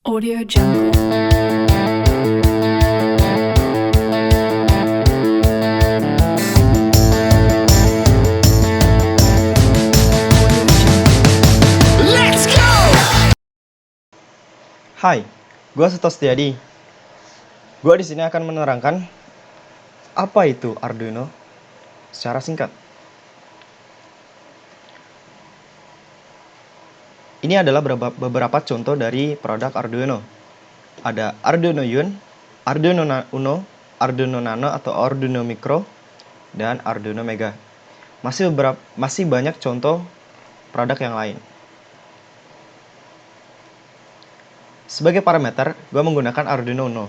Audio Jungle. Let's go! Hai, gue Seto Setiadi. Gue di sini akan menerangkan apa itu Arduino secara singkat. Ini adalah beberapa contoh dari produk Arduino. Ada Arduino Uno, Arduino Uno, Arduino Nano atau Arduino Micro, dan Arduino Mega. Masih banyak contoh produk yang lain. Sebagai parameter, gue menggunakan Arduino Uno.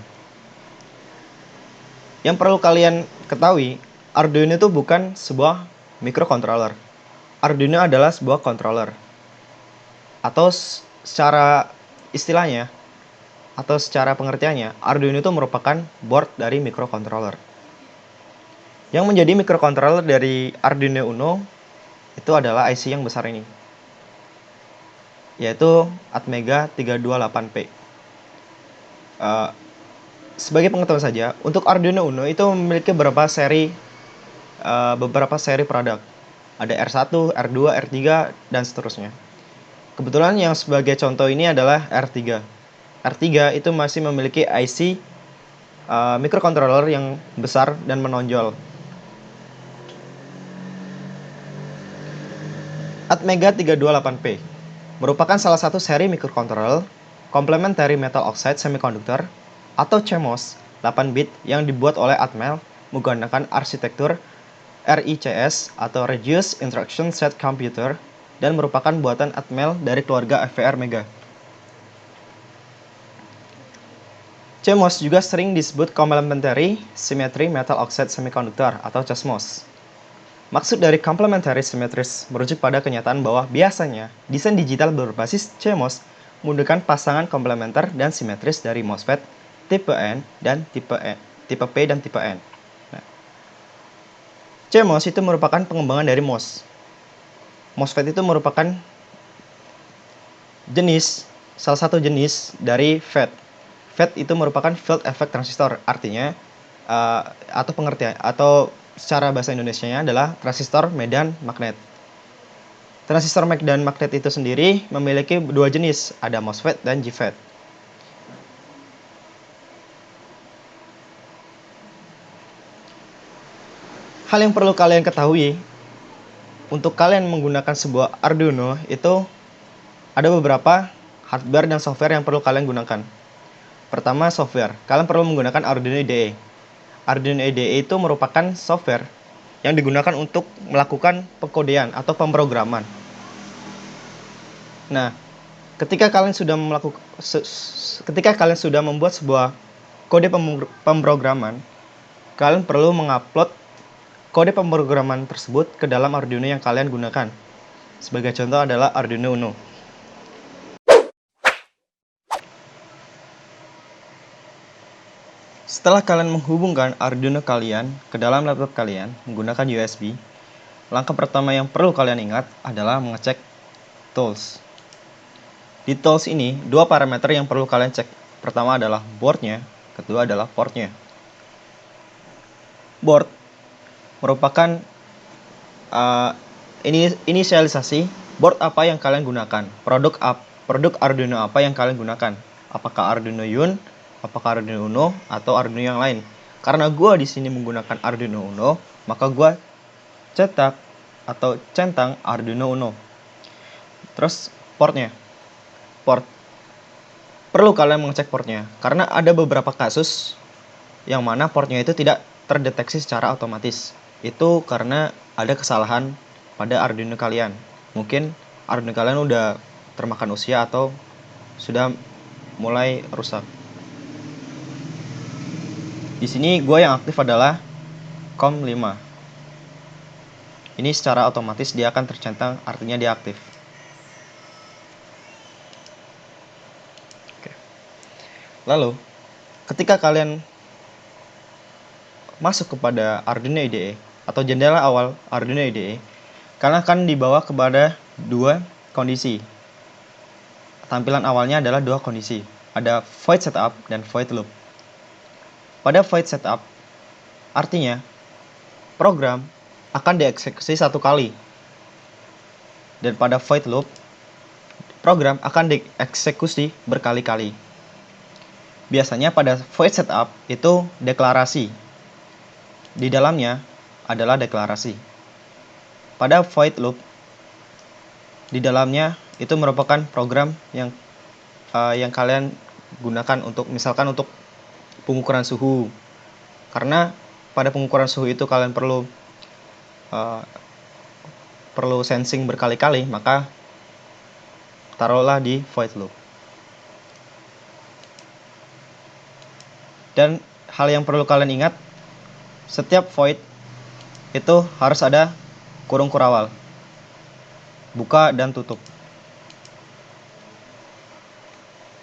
Yang perlu kalian ketahui, Arduino itu bukan sebuah microcontroller. Arduino adalah sebuah controller. Atau secara istilahnya, atau secara pengertiannya, Arduino itu merupakan board dari microcontroller. Yang menjadi microcontroller dari Arduino Uno itu adalah IC yang besar ini, yaitu Atmega 328P. Sebagai pengetahuan saja, untuk Arduino Uno itu memiliki beberapa seri produk. Ada R1, R2, R3, dan seterusnya. Kebetulan yang sebagai contoh ini adalah R3. R3 itu masih memiliki IC microcontroller yang besar dan menonjol. Atmega 328P merupakan salah satu seri microcontroller complementary metal oxide semiconductor atau CMOS 8-bit yang dibuat oleh Atmel menggunakan arsitektur RICS atau Reduced Instruction Set Computer dan merupakan buatan Atmel dari keluarga FVR Mega. CMOS juga sering disebut Complementary Symmetry Metal Oxide Semiconductor atau CMOS. Maksud dari Complementary Symmetries merujuk pada kenyataan bahwa biasanya desain digital berbasis CMOS menggunakan pasangan komplementer dan simetris dari MOSFET tipe N dan tipe P dan tipe N. Nah, CMOS itu merupakan pengembangan dari MOS. MOSFET itu merupakan salah satu jenis dari FET. FET itu merupakan field effect transistor, artinya atau pengertian atau secara bahasa Indonesianya adalah transistor medan magnet. Transistor medan magnet itu sendiri memiliki dua jenis, ada MOSFET dan JFET. Hal yang perlu kalian ketahui untuk kalian menggunakan sebuah Arduino itu ada beberapa hardware dan software yang perlu kalian gunakan. Pertama, software. Kalian perlu menggunakan Arduino IDE. Arduino IDE itu merupakan software yang digunakan untuk melakukan pengkodean atau pemrograman. Nah, ketika kalian sudah membuat sebuah kode pemrograman, kalian perlu mengupload kode pemrograman tersebut ke dalam Arduino yang kalian gunakan. Sebagai contoh adalah Arduino Uno. Setelah kalian menghubungkan Arduino kalian ke dalam laptop kalian menggunakan USB, langkah pertama yang perlu kalian ingat adalah mengecek tools. Di tools ini, dua parameter yang perlu kalian cek. Pertama adalah boardnya, kedua adalah portnya. Board merupakan inisialisasi board apa yang kalian gunakan, produk Arduino apa yang kalian gunakan, apakah Arduino Uno, apakah Arduino Uno, atau Arduino yang lain. Karena gue di sini menggunakan Arduino Uno, maka gue cetak atau centang Arduino Uno. Terus port perlu kalian mengecek portnya, karena ada beberapa kasus yang mana portnya itu tidak terdeteksi secara otomatis. Itu karena ada kesalahan pada Arduino kalian. Mungkin Arduino kalian udah termakan usia atau sudah mulai rusak. Di sini gue yang aktif adalah COM5. Ini secara otomatis dia akan tercentang, artinya dia aktif. Oke. Lalu, ketika kalian masuk kepada Arduino IDE atau jendela awal Arduino IDE, kalian akan dibawa kepada dua kondisi. Tampilan awalnya adalah dua kondisi. ada void setup dan void loop. Pada void setup, artinya program akan dieksekusi satu kali. Dan pada void loop, program akan dieksekusi berkali-kali. Biasanya pada void setup itu deklarasi. Di dalamnya adalah deklarasi. Pada void loop, di dalamnya itu merupakan program yang kalian gunakan untuk misalkan untuk pengukuran suhu. Karena pada pengukuran suhu itu kalian perlu sensing berkali-kali, maka taruhlah di void loop. Dan hal yang perlu kalian ingat, setiap void itu harus ada kurung kurawal, buka dan tutup.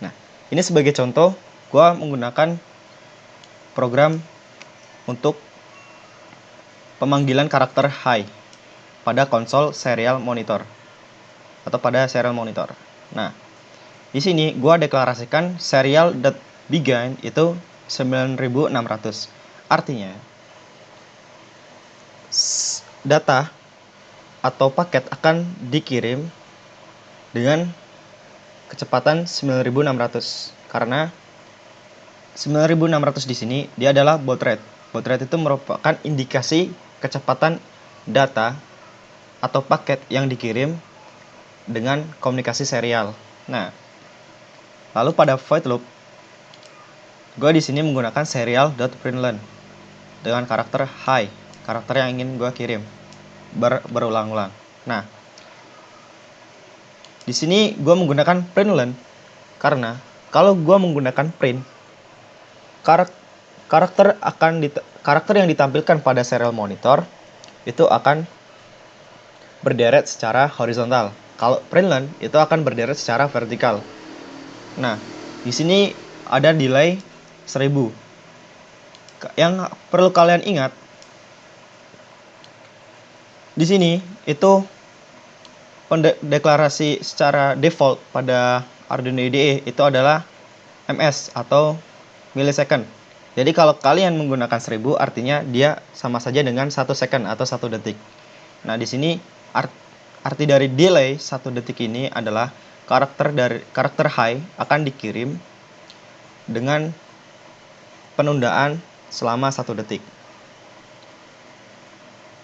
Nah, ini sebagai contoh, gua menggunakan program untuk pemanggilan karakter high pada konsol serial monitor atau pada serial monitor. Nah, di sini gua deklarasikan serial.begin itu 9600. Artinya data atau paket akan dikirim dengan kecepatan 9600 karena 9600 di sini dia adalah baud rate. Baud rate itu merupakan indikasi kecepatan data atau paket yang dikirim dengan komunikasi serial. Nah, lalu pada void loop, gue di sini menggunakan serial.println dengan karakter high, karakter yang ingin gue kirim berulang-ulang. Nah, di sini gue menggunakan println karena kalau gue menggunakan print, karakter yang ditampilkan pada serial monitor itu akan berderet secara horizontal. Kalau println itu akan berderet secara vertikal. Nah, di sini ada delay 1000. Yang perlu kalian ingat di sini itu deklarasi secara default pada Arduino IDE itu adalah ms atau millisecond. Jadi kalau kalian menggunakan 1000 artinya dia sama saja dengan 1 second atau 1 detik. Nah, di sini arti dari delay 1 detik ini adalah karakter high akan dikirim dengan penundaan selama 1 detik.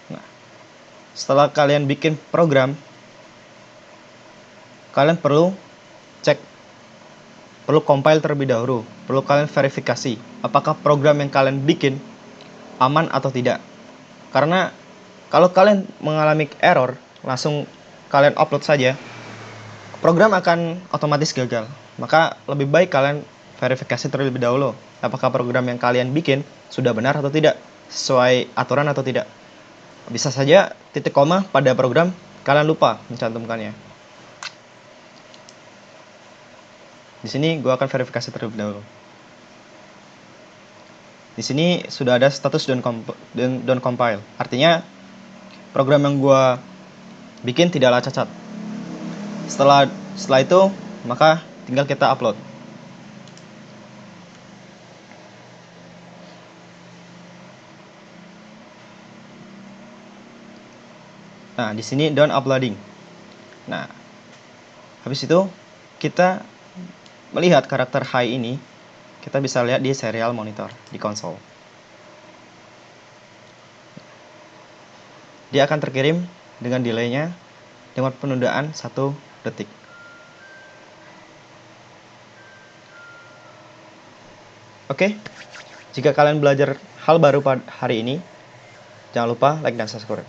Nah, setelah kalian bikin program, kalian perlu compile terlebih dahulu. Perlu kalian verifikasi apakah program yang kalian bikin aman atau tidak. Karena kalau kalian mengalami error, langsung kalian upload saja, program akan otomatis gagal. Maka lebih baik kalian verifikasi terlebih dahulu apakah program yang kalian bikin sudah benar atau tidak, sesuai aturan atau tidak. Bisa saja titik koma pada program kalian lupa mencantumkannya. Di sini gue akan verifikasi terlebih dahulu. Di sini sudah ada status don't compile. Artinya program yang gue bikin tidaklah cacat. Setelah itu, maka tinggal kita upload. Nah, di sini done uploading. Nah, habis itu kita melihat karakter high ini, kita bisa lihat di serial monitor di konsol. Dia akan terkirim dengan delaynya dengan penundaan 1 detik. Oke, jika kalian belajar hal baru pada hari ini, jangan lupa like dan subscribe.